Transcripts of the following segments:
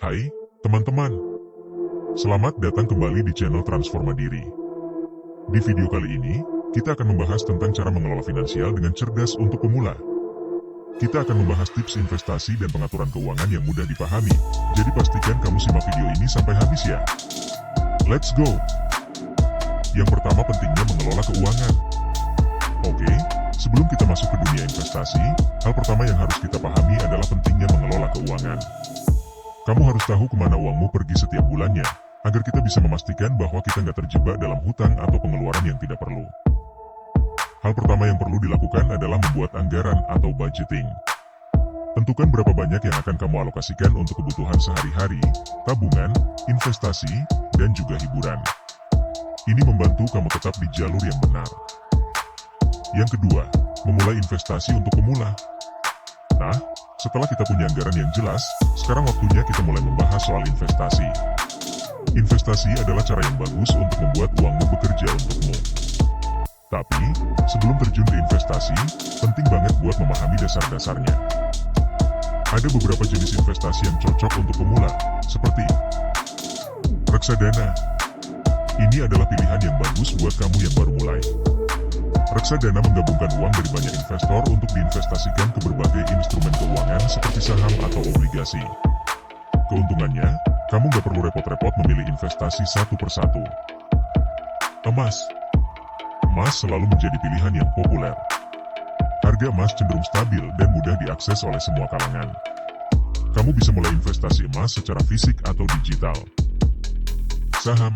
Hai, teman-teman. Selamat datang kembali di channel Transforma Diri. Di video kali ini, kita akan membahas tentang cara mengelola finansial dengan cerdas untuk pemula. Kita akan membahas tips investasi dan pengaturan keuangan yang mudah dipahami, jadi pastikan kamu simak video ini sampai habis ya. Let's go! Yang pertama pentingnya mengelola keuangan. Oke, sebelum kita masuk ke dunia investasi, hal pertama yang harus kita pahami adalah pentingnya mengelola keuangan. Kamu harus tahu kemana uangmu pergi setiap bulannya, agar kita bisa memastikan bahwa kita nggak terjebak dalam hutang atau pengeluaran yang tidak perlu. Hal pertama yang perlu dilakukan adalah membuat anggaran atau budgeting. Tentukan berapa banyak yang akan kamu alokasikan untuk kebutuhan sehari-hari, tabungan, investasi, dan juga hiburan. Ini membantu kamu tetap di jalur yang benar. Yang kedua, memulai investasi untuk pemula. Nah, setelah kita punya anggaran yang jelas, sekarang waktunya kita mulai membahas soal investasi. Investasi adalah cara yang bagus untuk membuat uangmu bekerja untukmu. Tapi, sebelum terjun ke investasi, penting banget buat memahami dasar-dasarnya. Ada beberapa jenis investasi yang cocok untuk pemula, seperti reksadana. Ini adalah pilihan yang bagus buat kamu yang baru mulai. Reksadana menggabungkan uang dari banyak investor untuk diinvestasikan ke berbagai instrumen keuangan seperti saham atau obligasi. Keuntungannya, kamu nggak perlu repot-repot memilih investasi satu persatu. Emas. Emas selalu menjadi pilihan yang populer. Harga emas cenderung stabil dan mudah diakses oleh semua kalangan. Kamu bisa mulai investasi emas secara fisik atau digital. Saham.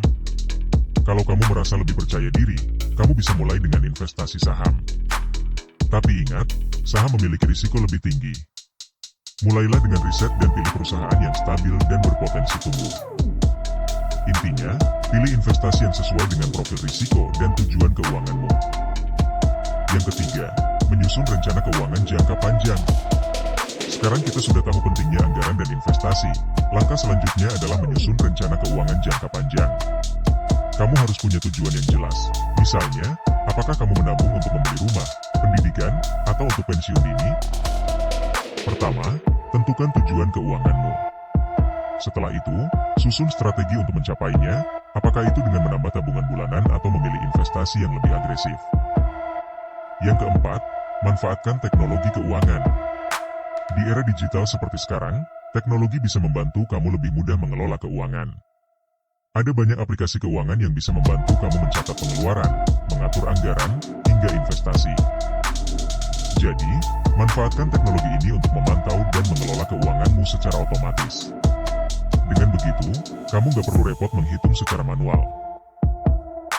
Kalau kamu merasa lebih percaya diri, kamu bisa mulai dengan investasi saham. Tapi ingat, saham memiliki risiko lebih tinggi. Mulailah dengan riset dan pilih perusahaan yang stabil dan berpotensi tumbuh. Intinya, pilih investasi yang sesuai dengan profil risiko dan tujuan keuanganmu. Yang ketiga, menyusun rencana keuangan jangka panjang. Sekarang kita sudah tahu pentingnya anggaran dan investasi. Langkah selanjutnya adalah menyusun rencana keuangan jangka panjang. Kamu harus punya tujuan yang jelas. Misalnya, apakah kamu menabung untuk membeli rumah, pendidikan, atau untuk pensiun dini? Pertama, tentukan tujuan keuanganmu. Setelah itu, susun strategi untuk mencapainya, apakah itu dengan menambah tabungan bulanan atau memilih investasi yang lebih agresif. Yang keempat, manfaatkan teknologi keuangan. Di era digital seperti sekarang, teknologi bisa membantu kamu lebih mudah mengelola keuangan. Ada banyak aplikasi keuangan yang bisa membantu kamu mencatat pengeluaran, mengatur anggaran, hingga investasi. Jadi, manfaatkan teknologi ini untuk memantau dan mengelola keuanganmu secara otomatis. Dengan begitu, kamu gak perlu repot menghitung secara manual.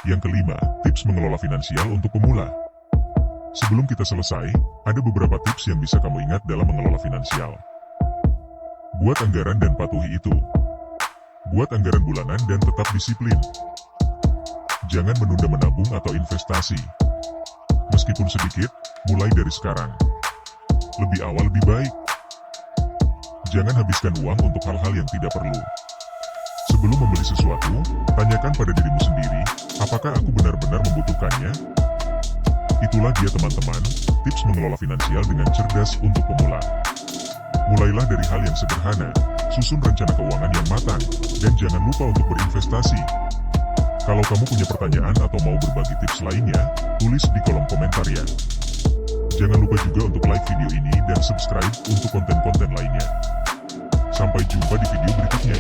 Yang kelima, tips mengelola finansial untuk pemula. Sebelum kita selesai, ada beberapa tips yang bisa kamu ingat dalam mengelola finansial. Buat anggaran dan patuhi itu. Buat anggaran bulanan dan tetap disiplin. Jangan menunda menabung atau investasi. Meskipun sedikit, mulai dari sekarang. Lebih awal lebih baik. Jangan habiskan uang untuk hal-hal yang tidak perlu. Sebelum membeli sesuatu, tanyakan pada dirimu sendiri, apakah aku benar-benar membutuhkannya? Itulah dia teman-teman, tips mengelola finansial dengan cerdas untuk pemula. Mulailah dari hal yang sederhana, susun rencana keuangan yang matang, dan jangan lupa untuk berinvestasi. Kalau kamu punya pertanyaan atau mau berbagi tips lainnya, tulis di kolom komentar ya. Jangan lupa juga untuk like video ini dan subscribe untuk konten-konten lainnya. Sampai jumpa di video berikutnya.